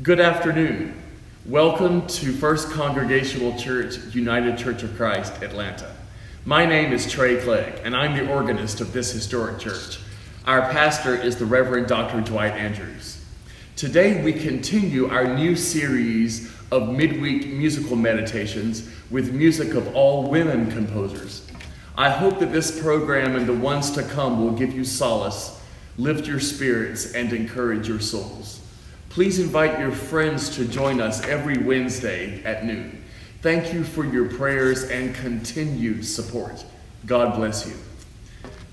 Good afternoon. Welcome to First Congregational Church, United Church of Christ, Atlanta. My name is Trey Clegg, and I'm the organist of this historic church. Our pastor is the Reverend Dr. Dwight Andrews. Today we continue our new series of midweek musical meditations with music of all women composers. I hope that this program and the ones to come will give you solace, lift your spirits, and encourage your souls. Please invite your friends to join us every Wednesday at noon. Thank you for your prayers and continued support. God bless you.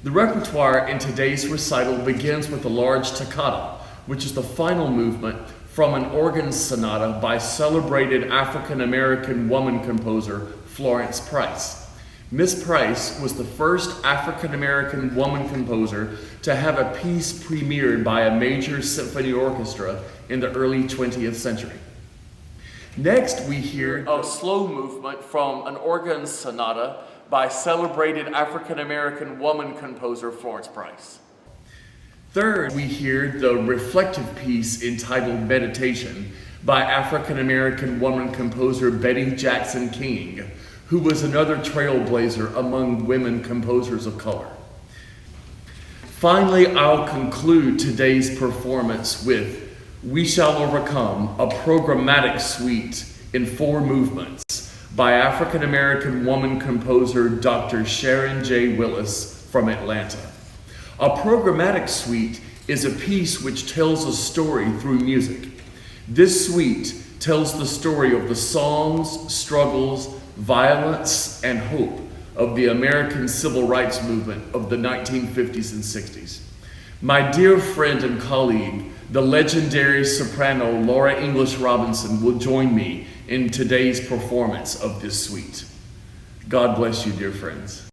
The repertoire in today's recital begins with a large toccata, which is the final movement from an organ sonata by celebrated African-American woman composer Florence Price. Miss Price was the first African-American woman composer to have a piece premiered by a major symphony orchestra in the early 20th century. Next, we hear a slow movement from an organ sonata by celebrated African-American woman composer Florence Price. Third, we hear the reflective piece entitled Meditation by African-American woman composer Betty Jackson King, who was another trailblazer among women composers of color. Finally, I'll conclude today's performance with We Shall Overcome, a programmatic suite in 4 movements by African-American woman composer Dr. Sharon J. Willis from Atlanta. A programmatic suite is a piece which tells a story through music. This suite tells the story of the songs, struggles, violence, and hope of the American Civil Rights Movement of the 1950s and 60s. My dear friend and colleague, the legendary soprano Laura English Robinson, will join me in today's performance of this suite. God bless you, dear friends.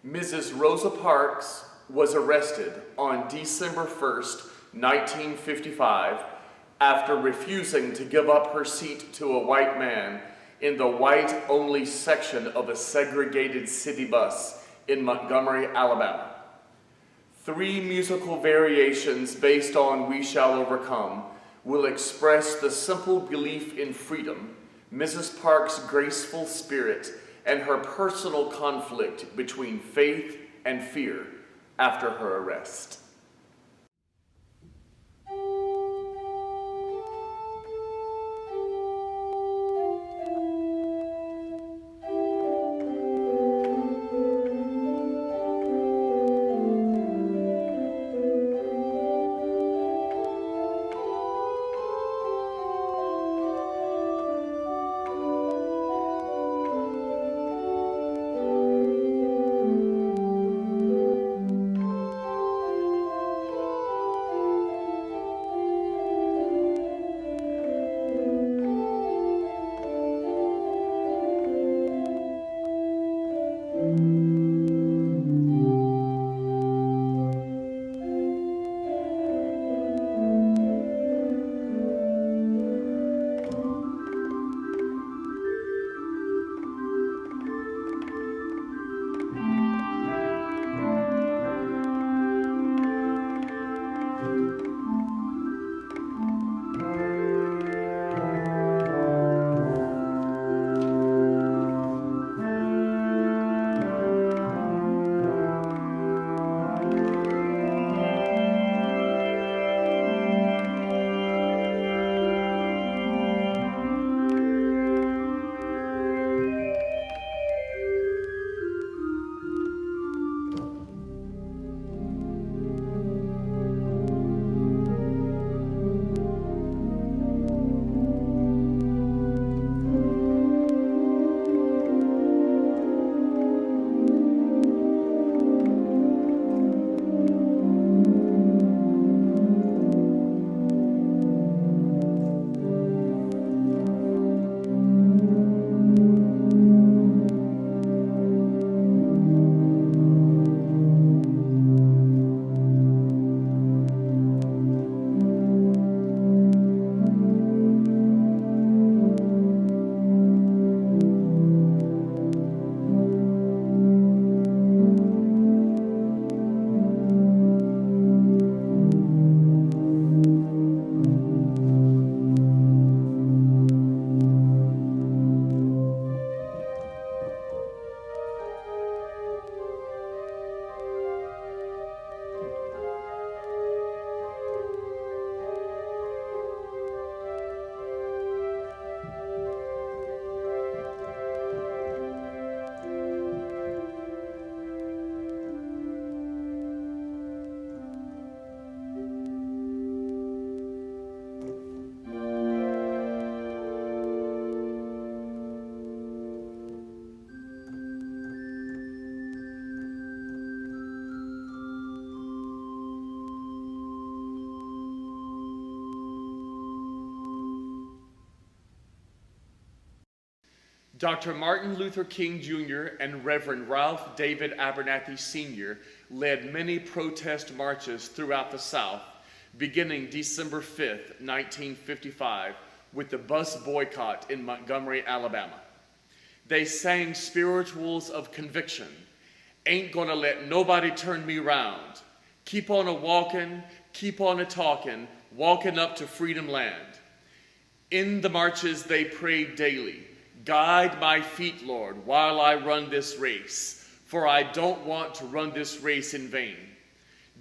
Mrs. Rosa Parks was arrested on December 1st, 1955, after refusing to give up her seat to a white man in the white-only section of a segregated city bus in Montgomery, Alabama. 3 musical variations based on We Shall Overcome will express the simple belief in freedom, Mrs. Parks' graceful spirit, and her personal conflict between faith and fear after her arrest. Dr. Martin Luther King Jr. and Reverend Ralph David Abernathy Sr. led many protest marches throughout the South, beginning December 5th, 1955, with the bus boycott in Montgomery, Alabama. They sang spirituals of conviction, "Ain't gonna let nobody turn me round," "Keep on a-walkin', keep on a-talkin', walkin' up to freedom land." In the marches they prayed daily, "Guide my feet, Lord, while I run this race, for I don't want to run this race in vain."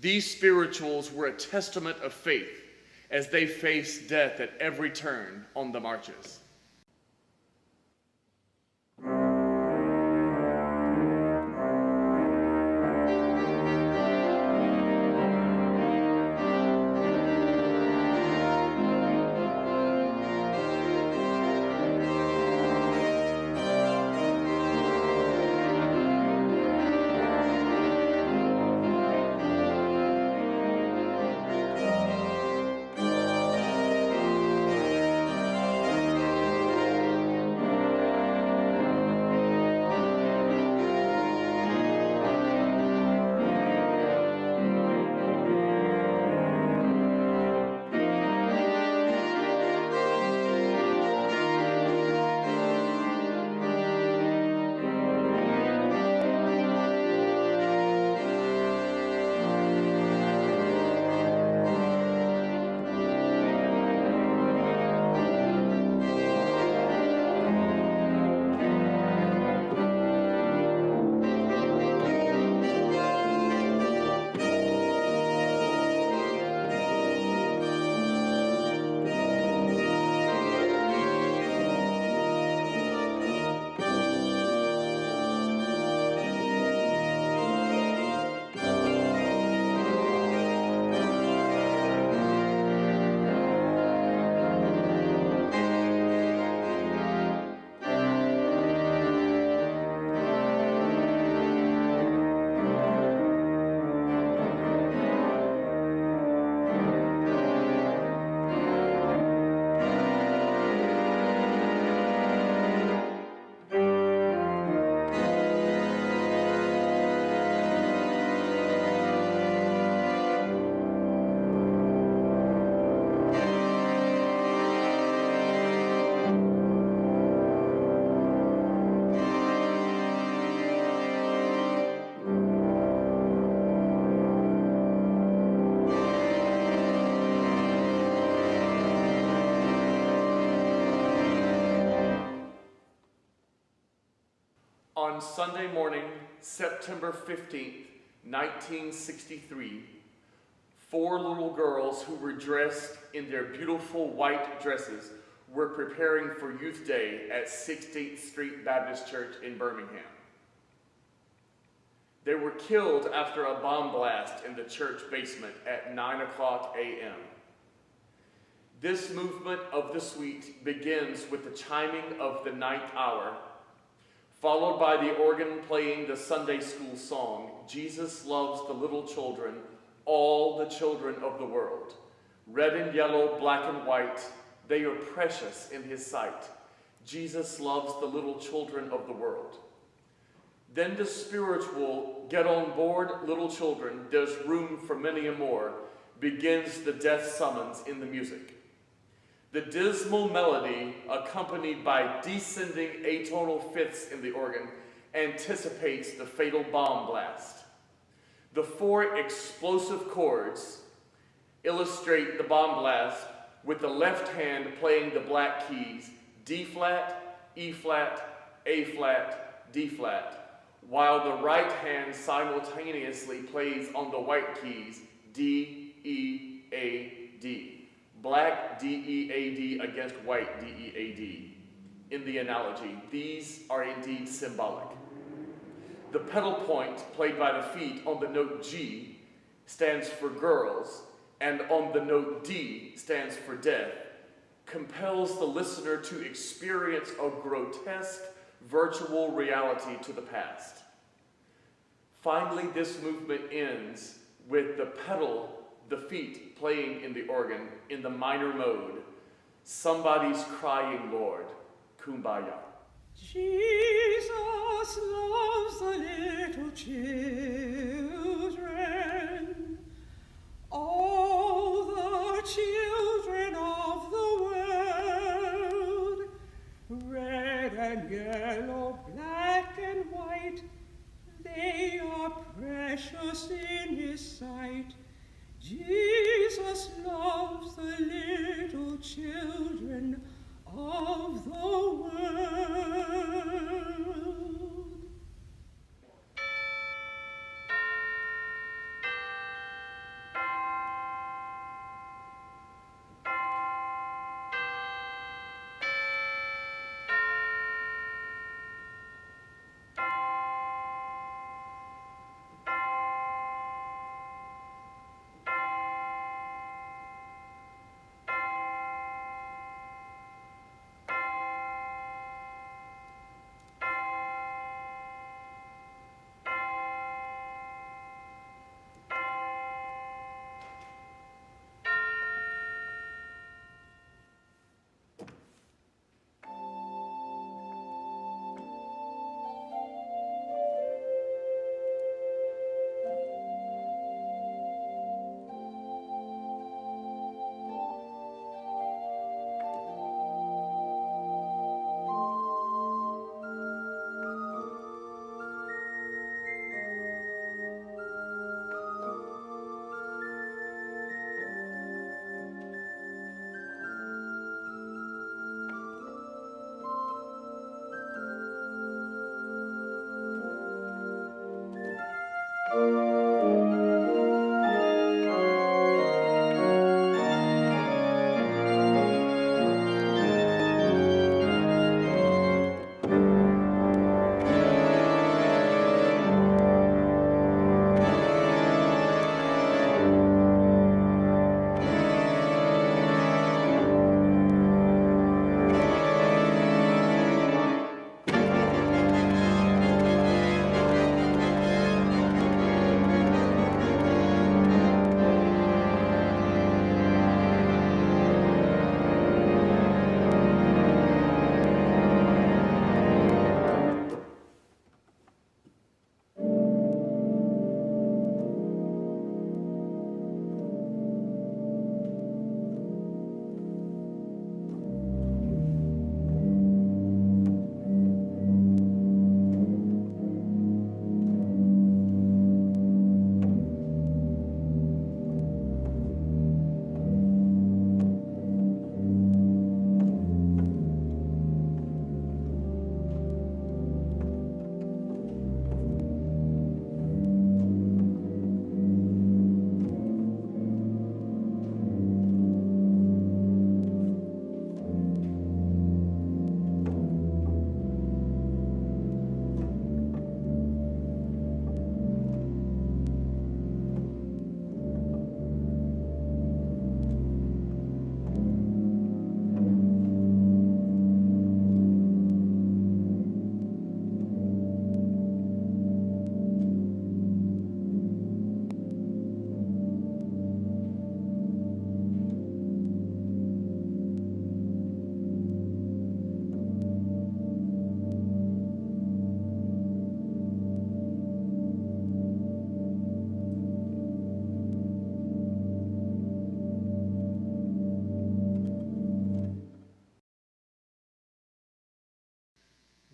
These spirituals were a testament of faith as they faced death at every turn on the marches. On Sunday morning, September 15th, 1963, four little girls who were dressed in their beautiful white dresses were preparing for Youth Day at 16th Street Baptist Church in Birmingham. They were killed after a bomb blast in the church basement at 9:00 a.m. This movement of the suite begins with the chiming of the ninth hour, followed by the organ playing the Sunday school song, Jesus Loves the Little Children, All the Children of the World. Red and yellow, black and white, they are precious in his sight. Jesus loves the little children of the world. Then the spiritual, get on board, little children, there's room for many a more, begins the death summons in the music. The dismal melody, accompanied by descending atonal fifths in the organ, anticipates the fatal bomb blast. The four explosive chords illustrate the bomb blast, with the left hand playing the black keys D flat, E flat, A flat, D flat, while the right hand simultaneously plays on the white keys D, E, A, D. Black D, E, A, D against white D, E, A, D. In the analogy, these are indeed symbolic. The pedal point played by the feet on the note G stands for girls, and on the note D stands for death, compels the listener to experience a grotesque virtual reality to the past. Finally, this movement ends with the pedal, the feet playing in the organ in the minor mode. Somebody's crying, Lord, Kumbaya. Jesus loves the little children, all the children of the world, red and yellow, black and white, they are precious in his sight. Jesus loves the little children of the world.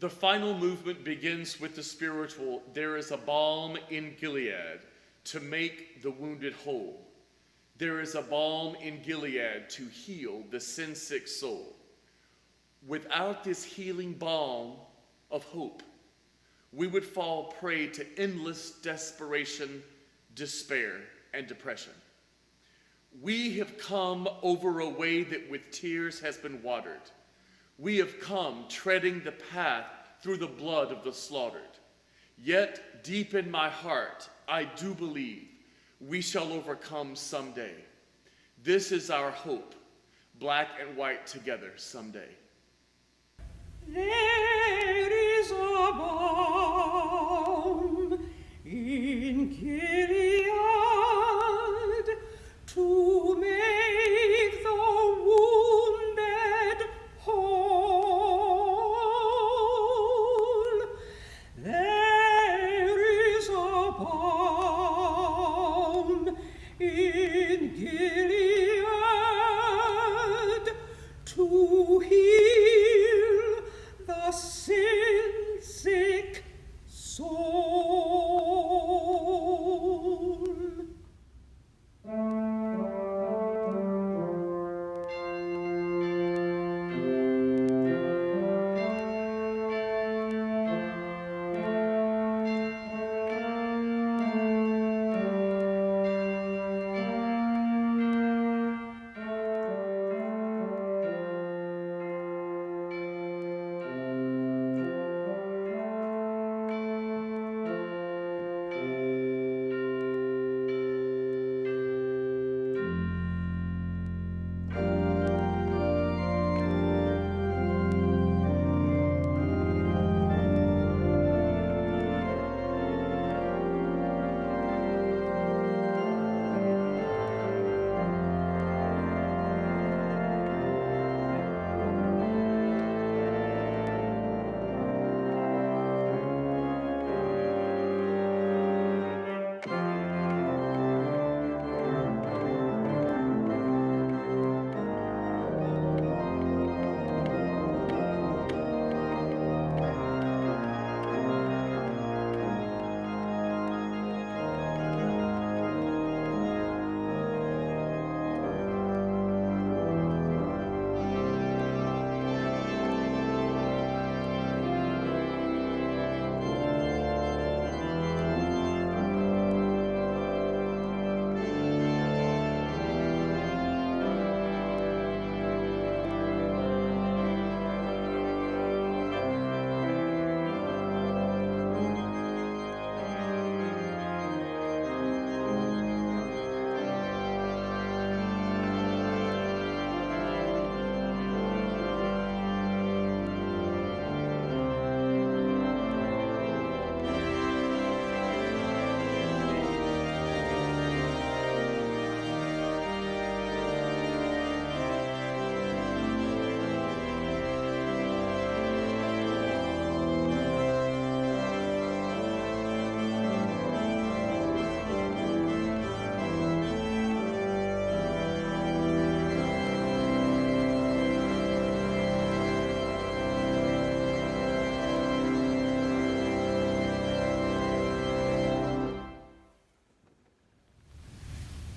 The final movement begins with the spiritual, "There is a balm in Gilead to make the wounded whole. There is a balm in Gilead to heal the sin-sick soul." Without this healing balm of hope, we would fall prey to endless desperation, despair, and depression. We have come over a way that with tears has been watered. We have come treading the path through the blood of the slaughtered. Yet deep in my heart, I do believe we shall overcome someday. This is our hope, black and white together someday. There is a balm in Gilead to make the wounded whole. There is a balm in Gilead to heal the sin-sick soul.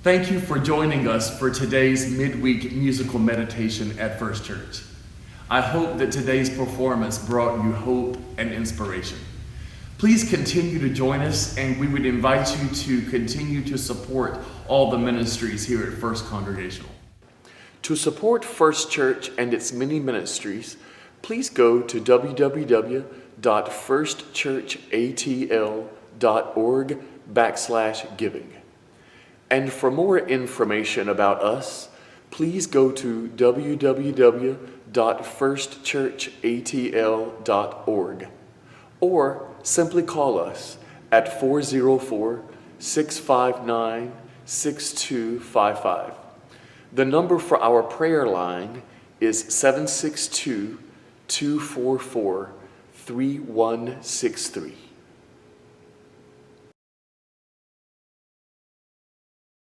Thank you for joining us for today's midweek musical meditation at First Church. I hope that today's performance brought you hope and inspiration. Please continue to join us, and we would invite you to continue to support all the ministries here at First Congregational. To support First Church and its many ministries, please go to www.firstchurchatl.org/giving. And for more information about us, please go to www.firstchurchatl.org or simply call us at 404-659-6255. The number for our prayer line is 762-244-3163.